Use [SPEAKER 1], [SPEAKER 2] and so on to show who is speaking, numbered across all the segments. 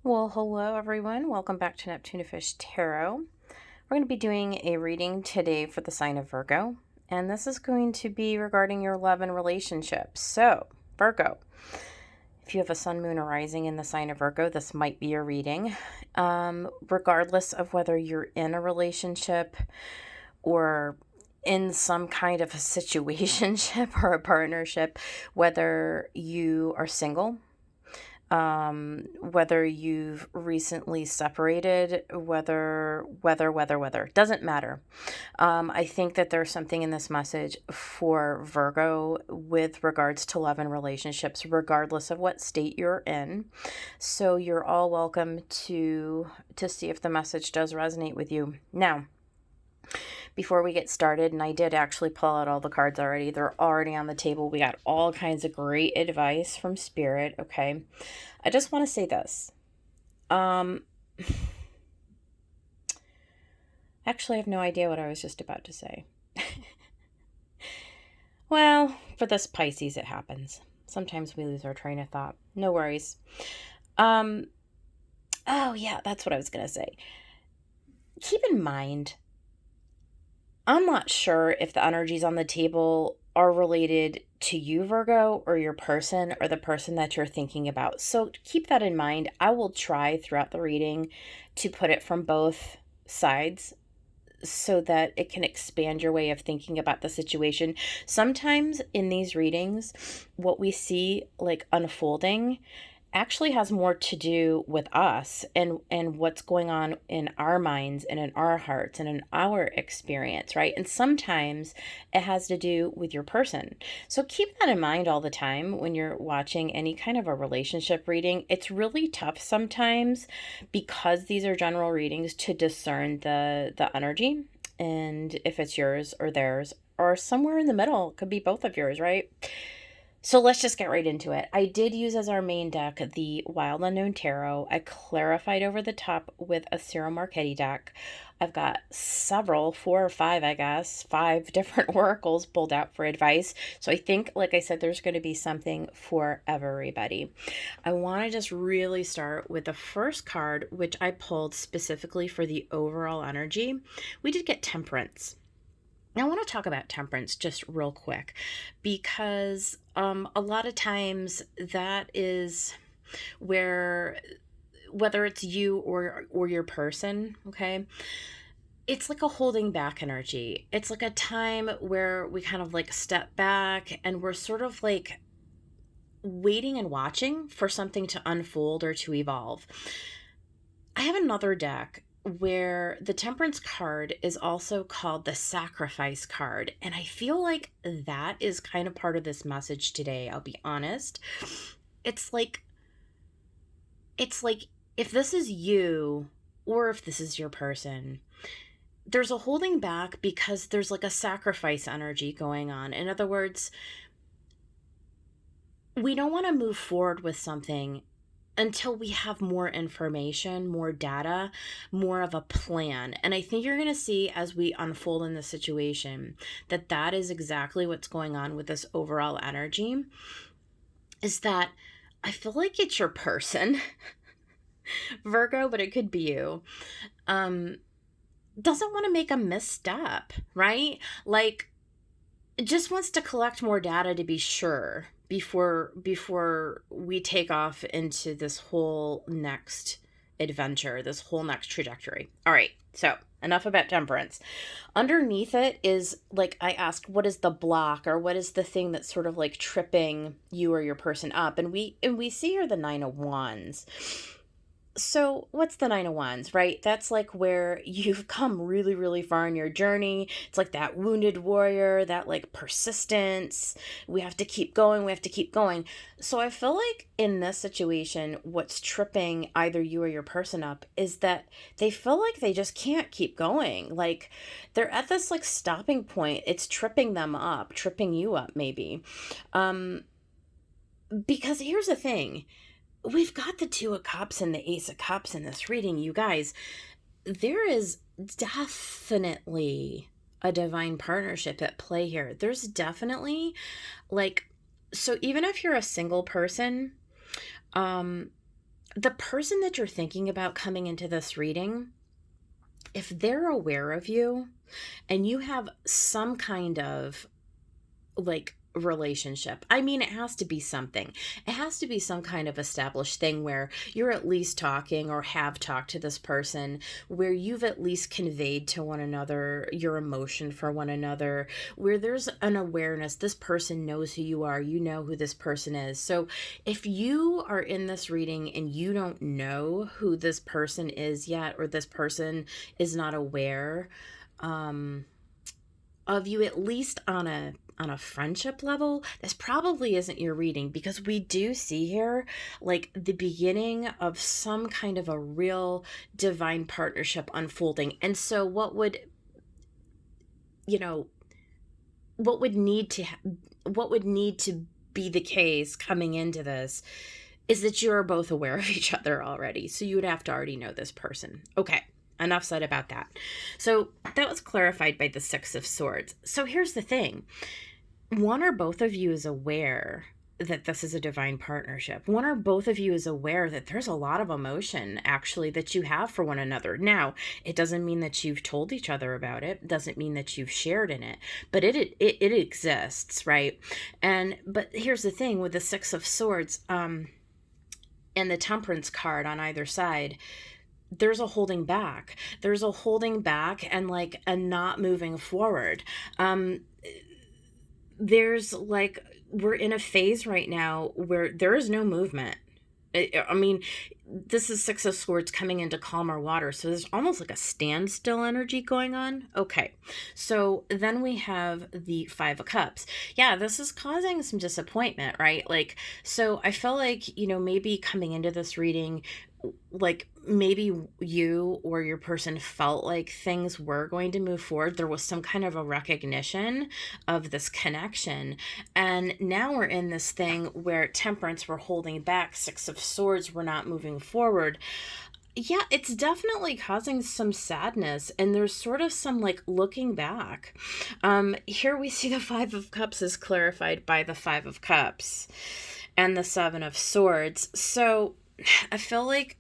[SPEAKER 1] Well, hello everyone. Welcome back to Neptune Fish Tarot. We're going to be doing a reading today for the sign of Virgo, and this is going to be regarding your love and relationships. So, Virgo, if you have a sun, moon, or rising in the sign of Virgo, this might be your reading. Regardless of whether you're in a relationship or in some kind of a situationship or a partnership, whether you are single, whether you've recently separated, whether, doesn't matter. I think that there's something in this message for Virgo with regards to love and relationships, regardless of what state you're in. So you're all welcome to see if the message does resonate with you. Now, before we get started, and I did actually pull out all the cards already. They're already on the table. We got all kinds of great advice from Spirit, okay? I just want to say this. Actually, I have no idea what I was just about to say. Well, for this Pisces, it happens. Sometimes we lose our train of thought. No worries. Oh yeah, that's what I was going to say. Keep in mind, I'm not sure if the energies on the table are related to you, Virgo, or your person, or the person that you're thinking about. So keep that in mind. I will try throughout the reading to put it from both sides so that it can expand your way of thinking about the situation. Sometimes in these readings, what we see like unfolding actually has more to do with us and what's going on in our minds and in our hearts and in our experience, right? And sometimes it has to do with your person. So keep that in mind all the time when you're watching any kind of a relationship reading. It's really tough sometimes because these are general readings to discern the energy and if it's yours or theirs or somewhere in the middle. It could be both of yours, right? So let's just get right into it. I did use as our main deck the Wild Unknown Tarot. I clarified over the top with a Ciro Marchetti deck. I've got several, 4 or 5, I guess, 5 different oracles pulled out for advice. So I think, like I said, there's going to be something for everybody. I want to just really start with the first card, which I pulled specifically for the overall energy. We did get Temperance. Now, I want to talk about temperance just real quick because a lot of times that is where, whether it's you or your person, okay, it's like a holding back energy. It's like a time where we kind of like step back and we're sort of like waiting and watching for something to unfold or to evolve. I have another deck where the temperance card is also called the sacrifice card, and I feel like that is kind of part of this message today. I'll be honest. It's like if this is you or if this is your person, there's a holding back because there's like a sacrifice energy going on. In other words, we don't want to move forward with something until we have more information, more data, more of a plan. And I think you're going to see as we unfold in the situation that that is exactly what's going on with this overall energy, is that I feel like it's your person, Virgo, but it could be you, doesn't want to make a misstep, right? Like, just wants to collect more data to be sure before we take off into this whole next adventure, this whole next trajectory. All right, so enough about temperance. Underneath it is like I asked, what is the block or what is the thing that's sort of like tripping you or your person up? And we see here the 9 of Wands. So what's the 9 of Wands, right? That's like where you've come really, really far in your journey. It's like that wounded warrior, that like persistence. We have to keep going. We have to keep going. So I feel like in this situation, what's tripping either you or your person up is that they feel like they just can't keep going. Like they're at this like stopping point. It's tripping them up, tripping you up maybe. Because here's the thing. We've got the 2 of Cups and the Ace of Cups in this reading, you guys. There is definitely a divine partnership at play here. There's definitely like, so even if you're a single person, the person that you're thinking about coming into this reading, if they're aware of you and you have some kind of like relationship. I mean, it has to be something. It has to be some kind of established thing where you're at least talking or have talked to this person, where you've at least conveyed to one another your emotion for one another, where there's an awareness. This person knows who you are. You know who this person is. So if you are in this reading and you don't know who this person is yet, or this person is not aware, of you, at least on a friendship level, this probably isn't your reading, because we do see here like the beginning of some kind of a real divine partnership unfolding. And so you know what would need to be the case coming into this is that you're both aware of each other already. So you would have to already know this person. Okay, enough said about that. So that was clarified by the Six of Swords. So here's the thing. One or both of you is aware that this is a divine partnership. One or both of you is aware that there's a lot of emotion actually that you have for one another. Now, it doesn't mean that you've told each other about it. It doesn't mean that you've shared in it, but it exists, right? But here's the thing with the Six of Swords, and the Temperance card on either side, there's a holding back. There's a holding back and like a not moving forward. There's like, we're in a phase right now where there is no movement. I mean, this is Six of Swords coming into calmer water. So there's almost like a standstill energy going on. Okay. So then we have the Five of Cups. Yeah, this is causing some disappointment, right? Like, so I feel like, maybe coming into this reading, like maybe you or your person felt like things were going to move forward. There was some kind of a recognition of this connection. And now we're in this thing where Temperance, we're holding back. Six of Swords, we're not moving forward. Yeah, it's definitely causing some sadness, and there's sort of some like looking back. Here we see the Five of Cups is clarified by the Five of Cups and the Seven of Swords. So I feel like,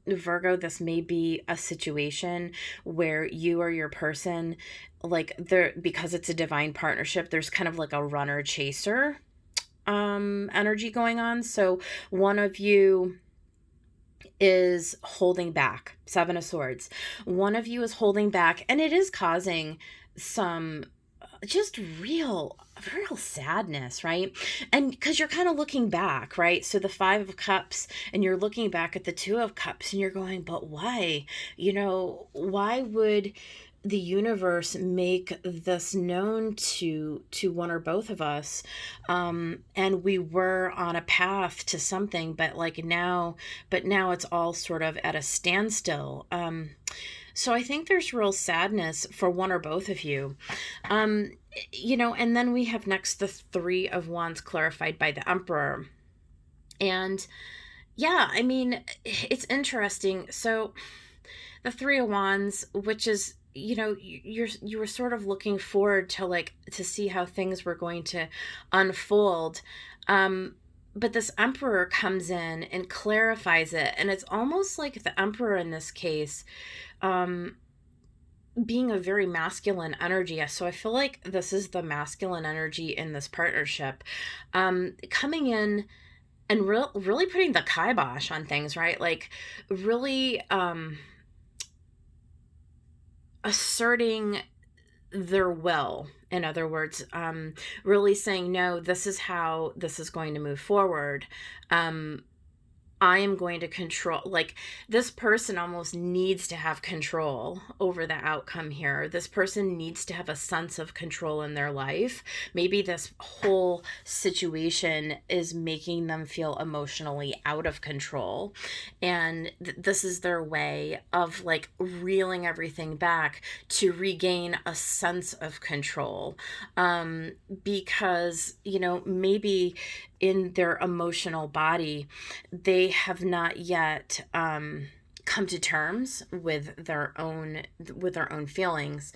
[SPEAKER 1] Virgo, this may be a situation where you or your person, like there, because it's a divine partnership, there's kind of like a runner chaser energy going on. So one of you is holding back. Seven of Swords. One of you is holding back, and it is causing some just real sadness, right? And because you're kind of looking back, right? So the Five of Cups, and you're looking back at the Two of Cups, and you're going, but why? Why would the universe make this known to one or both of us? And we were on a path to something, but now it's all sort of at a standstill. So I think there's real sadness for one or both of you. And then we have next the Three of Wands clarified by the Emperor. And yeah, I mean, it's interesting. So the Three of Wands, which is, you were sort of looking forward to see how things were going to unfold. But this Emperor comes in and clarifies it. And it's almost like the Emperor in this case, being a very masculine energy. So I feel like this is the masculine energy in this partnership, coming in and really putting the kibosh on things, right? Like really asserting their will. In other words, really saying, no, this is how this is going to move forward. I am going to control, like this person almost needs to have control over the outcome here. This person needs to have a sense of control in their life. Maybe this whole situation is making them feel emotionally out of control. And this is their way of like reeling everything back to regain a sense of control. Because, maybe in their emotional body, they have not yet come to terms with their own feelings.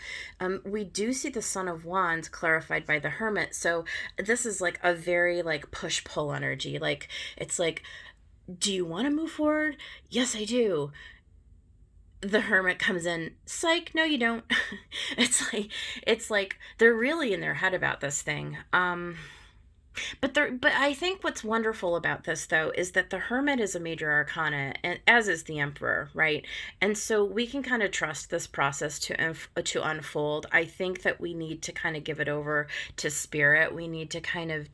[SPEAKER 1] We do see the Son of Wands clarified by the Hermit. So this is like a very like push-pull energy. Like it's like Do you want to move forward? Yes, I do. The Hermit comes in, psych, no you don't. It's like they're really in their head about this thing. But I think what's wonderful about this though is that the Hermit is a major arcana, and as is the Emperor, right? And so we can kind of trust this process to unfold. I think that we need to kind of give it over to spirit. We need to kind of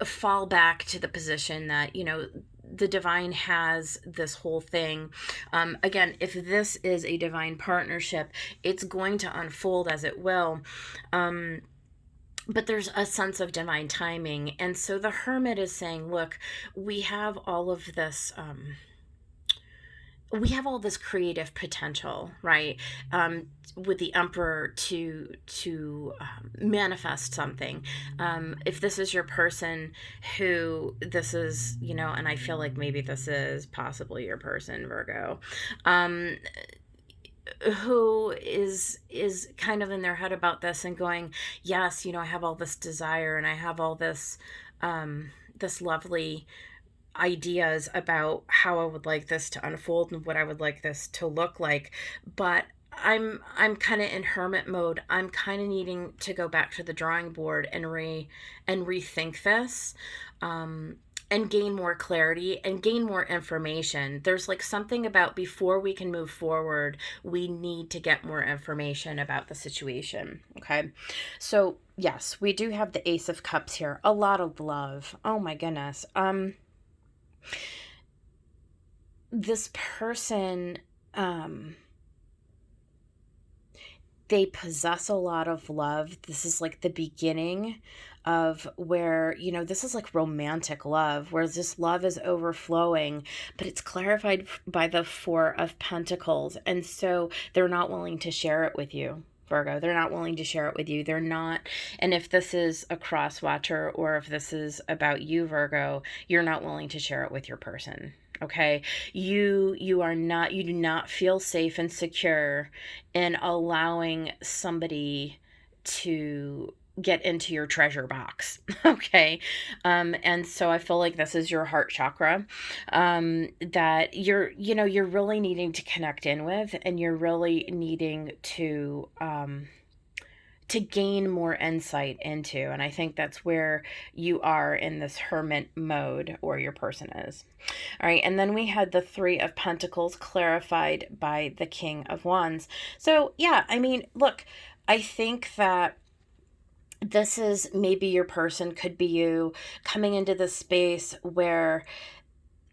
[SPEAKER 1] fall back to the position that, the divine has this whole thing. Again, if this is a divine partnership, it's going to unfold as it will. But there's a sense of divine timing. And so the Hermit is saying, look, we have all of this. We have all this creative potential, right? With the Emperor to manifest something. If this is your person who this is, and I feel like maybe this is possibly your person, Virgo, who is kind of in their head about this and going, yes, I have all this desire and I have all this this lovely ideas about how I would like this to unfold and what I would like this to look like, but I'm kind of in hermit mode. I'm kind of needing to go back to the drawing board and rethink this, and gain more clarity and gain more information. There's like something about before we can move forward, we need to get more information about the situation. Okay, so yes, we do have the Ace of Cups here. A lot of love. Oh my goodness. This person, they possess a lot of love. This is like the beginning of where, this is like romantic love, where this love is overflowing, but it's clarified by the Four of Pentacles. And so they're not willing to share it with you, Virgo. They're not willing to share it with you. They're not. And if this is a cross watcher, or if this is about you, Virgo, you're not willing to share it with your person. Okay, you do not feel safe and secure in allowing somebody to get into your treasure box. Okay, and so I feel like this is your heart chakra, that you're really needing to connect in with, and you're really needing to gain more insight into. And I think that's where you are in this hermit mode, or your person is. All right. And then we had the Three of Pentacles clarified by the King of Wands. So yeah, I mean, look, I think that this is maybe your person, could be you, coming into this space where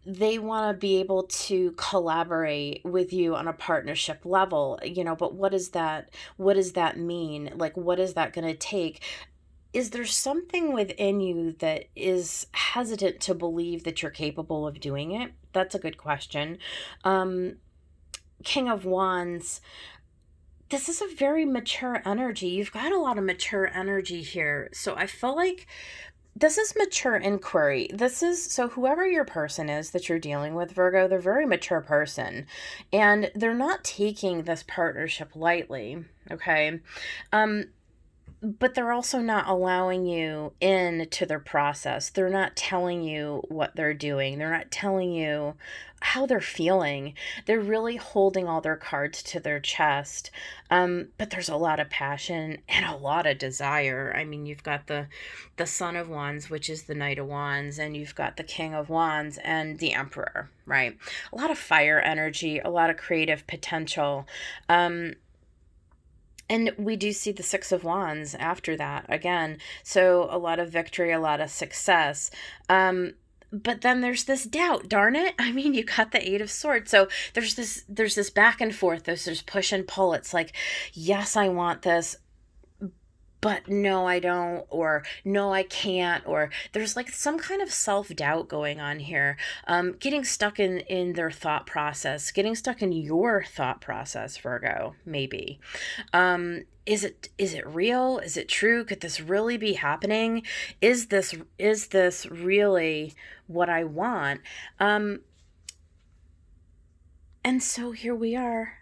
[SPEAKER 1] they want to be able to collaborate with you on a partnership level, but what does that mean? Like, what is that going to take? Is there something within you that is hesitant to believe that you're capable of doing it? That's a good question. King of Wands, this is a very mature energy. You've got a lot of mature energy here. So I feel like this is mature inquiry. So whoever your person is that you're dealing with, Virgo, they're a very mature person, and they're not taking this partnership lightly. Okay. But they're also not allowing you into their process. They're not telling you what they're doing. They're not telling you how they're feeling. They're really holding all their cards to their chest. But there's a lot of passion and a lot of desire. I mean, you've got the Son of Wands, which is the Knight of Wands, and you've got the King of Wands and the Emperor, right? A lot of fire energy, a lot of creative potential. And we do see the Six of Wands after that again. So a lot of victory, a lot of success. But then there's this doubt, darn it. I mean, you got the Eight of Swords. So there's this back and forth. There's push and pull. It's like, yes, I want this, but no, I don't, or no, I can't, or there's like some kind of self-doubt going on here. Getting stuck in their thought process, getting stuck in your thought process, Virgo, maybe. Is it real? Is it true? Could this really be happening? Is this really what I want? And so here we are,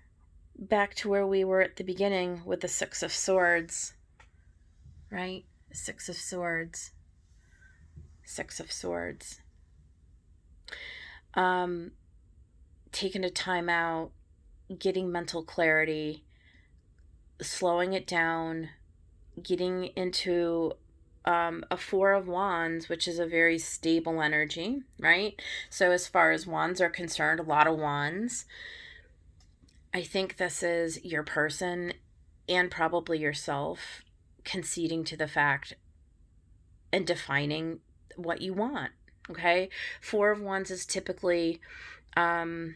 [SPEAKER 1] back to where we were at the beginning with the Six of Swords. Right? Six of Swords. Six of Swords. um, taking a time out, getting mental clarity, slowing it down, getting into a Four of Wands, which is a very stable energy, right? So, as far as wands are concerned, a lot of wands. I think this is your person and probably yourself conceding to the fact and defining what you want. Okay. Four of Wands is typically, um,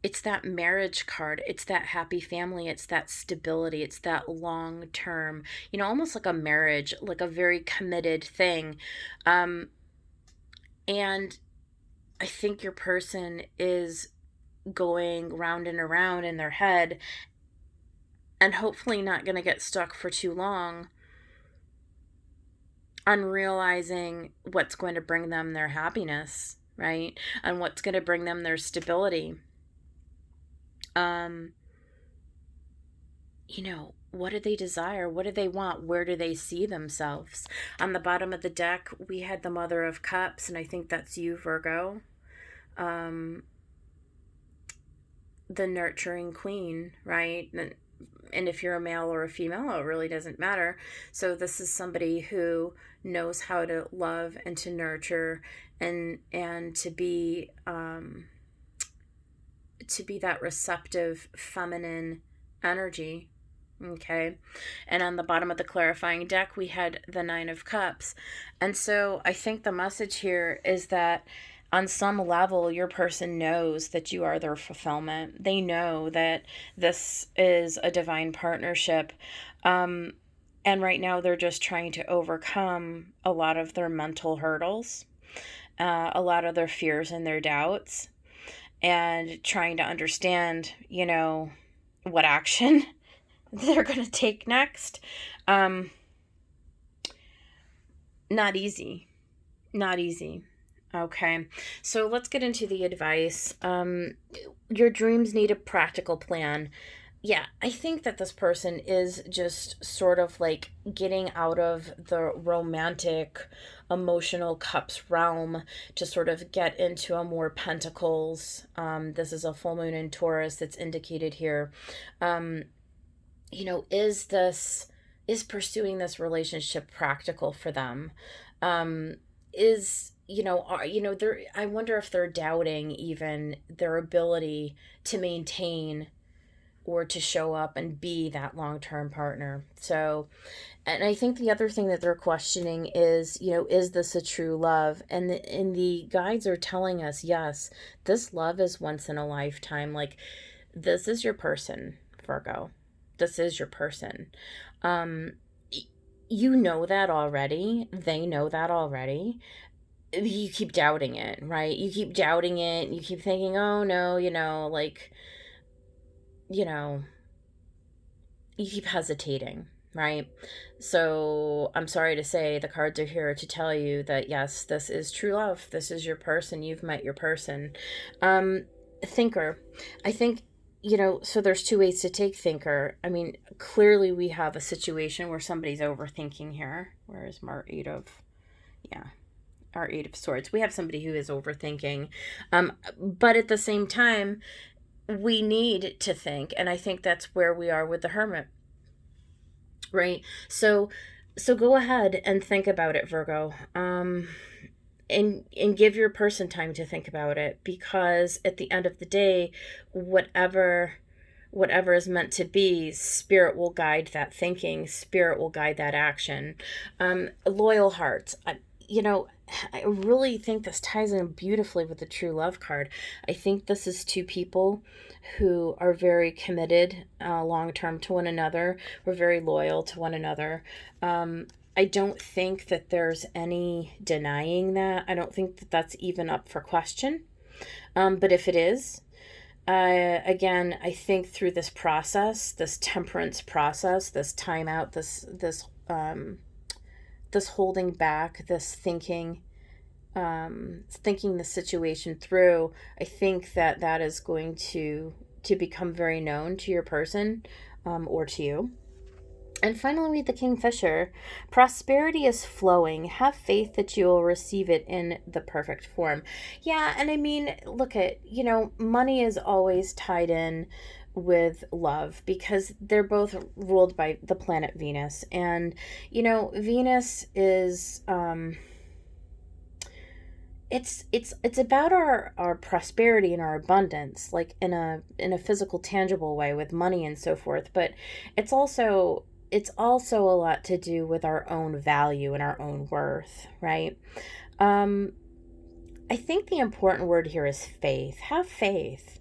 [SPEAKER 1] it's that marriage card. It's that happy family. It's that stability. It's that long term, almost like a marriage, like a very committed thing. Um, and I think your person is going round and around in their head and hopefully not going to get stuck for too long on realizing what's going to bring them their happiness, right? And what's going to bring them their stability. Um, what do they desire? What do they want? Where do they see themselves? On the bottom of the deck, we had the Mother of Cups, and I think that's you, Virgo. The nurturing queen, right? And if you're a male or a female, it really doesn't matter. So this is somebody who knows how to love and to nurture and to be that receptive feminine energy. Okay. And on the bottom of the clarifying deck, we had the Nine of Cups. And so I think the message here is that on some level, your person knows that you are their fulfillment. They know that this is a divine partnership. And right now, they're just trying to overcome a lot of their mental hurdles, a lot of their fears and their doubts, and trying to understand, what action they're going to take next. Not easy. Not easy. Okay, so let's get into the advice. Your dreams need a practical plan. Yeah, I think that this person is just sort of like getting out of the romantic, emotional cups realm to sort of get into a more pentacles. This is a full moon in Taurus that's indicated here. Is pursuing this relationship practical for them? Is they're, I wonder if they're doubting even their ability to maintain or to show up and be that long-term partner. So, and I think the other thing that they're questioning is, is this a true love? And the guides are telling us, yes, this love is once in a lifetime. Like, this is your person, Virgo. This is your person. You know that already. They know that already. You keep doubting it, right? You keep doubting it. You keep thinking, oh no, you keep hesitating, right? So I'm sorry to say the cards are here to tell you that yes, this is true love. This is your person. You've met your person. Thinker. I think, so there's two ways to take thinker. I mean, clearly we have a situation where somebody's overthinking here. Where is our Eight of Swords? We have somebody who is overthinking. But at the same time, we need to think, and I think that's where we are with the Hermit, right? So go ahead and think about it, Virgo. And give your person time to think about it, because at the end of the day, whatever is meant to be, spirit will guide that thinking, spirit will guide that action. Loyal hearts. I really think this ties in beautifully with the true love card. I think this is two people who are very committed long-term to one another. We're very loyal to one another. I don't think that there's any denying that. I don't think that that's even up for question. But if it is, again, I think through this process, this temperance process, this timeout, this holding back, this thinking the situation through, I think that is going to become very known to your person, or to you. And finally, the Kingfisher. Prosperity is flowing. Have faith that you will receive it in the perfect form. Yeah, and I mean, look at, money is always tied in with love because they're both ruled by the planet Venus. And, Venus is it's about our prosperity and our abundance, like in a physical tangible way with money and so forth, but it's also a lot to do with our own value and our own worth, right? um I think the important word here is faith. Have faith,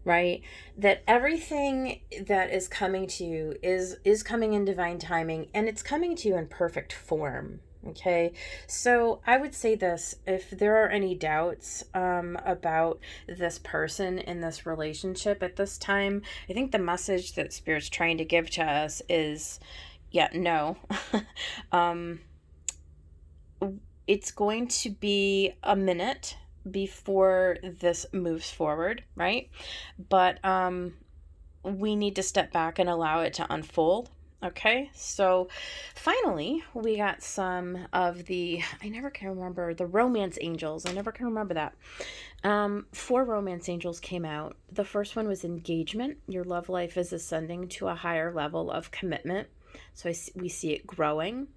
[SPEAKER 1] right? That everything that is coming to you is coming in divine timing, and it's coming to you in perfect form. Okay, so I would say this: if there are any doubts about this person in this relationship at this time, I think the message that Spirit's trying to give to us is, yeah, no. um, it's going to be a minute before this moves forward, right? But we need to step back and allow it to unfold. Okay, so finally, we got some of I never can remember, the romance angels. I never can remember that. Four romance angels came out. The first one was engagement. Your love life is ascending to a higher level of commitment. So we see it growing.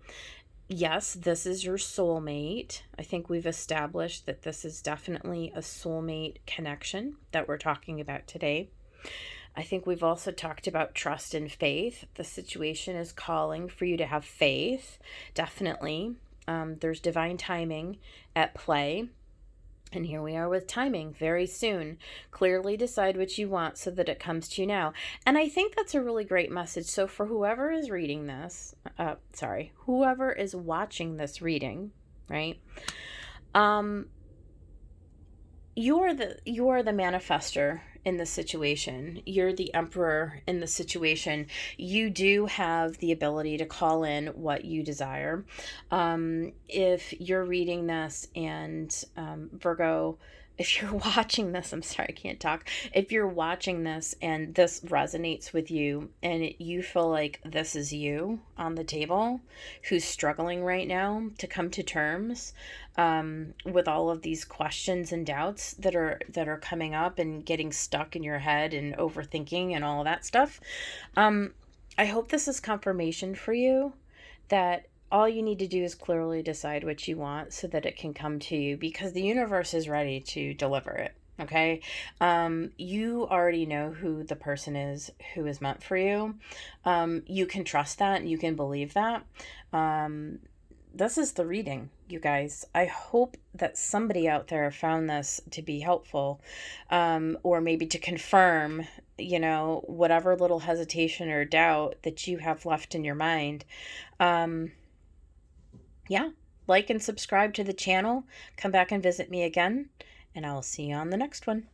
[SPEAKER 1] Yes, this is your soulmate. I think we've established that this is definitely a soulmate connection that we're talking about today. I think we've also talked about trust and faith. The situation is calling for you to have faith, definitely. There's divine timing at play. And here we are with timing very soon. Clearly decide what you want so that it comes to you now. And I think that's a really great message. So for whoever is reading this, whoever is watching this reading, right? You are the manifester in the situation. You're the emperor in the situation. You do have the ability to call in what you desire. If you're reading this and Virgo, if you're watching this, I'm sorry, I can't talk. If you're watching this and this resonates with you and you feel like this is you on the table who's struggling right now to come to terms with all of these questions and doubts that are coming up and getting stuck in your head and overthinking and all of that stuff, I hope this is confirmation for you that all you need to do is clearly decide what you want so that it can come to you, because the universe is ready to deliver it. Okay. You already know who the person is who is meant for you. You can trust that and you can believe that. This is the reading, you guys. I hope that somebody out there found this to be helpful, or maybe to confirm, whatever little hesitation or doubt that you have left in your mind. Yeah, like and subscribe to the channel. Come back and visit me again, and I'll see you on the next one.